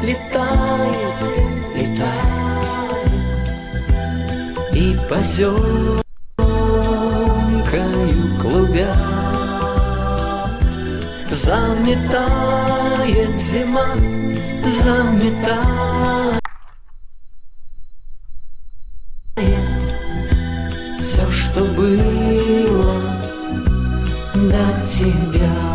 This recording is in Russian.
летает, летает, и поземкою клубя заметает зима, заметает все, что было до тебя.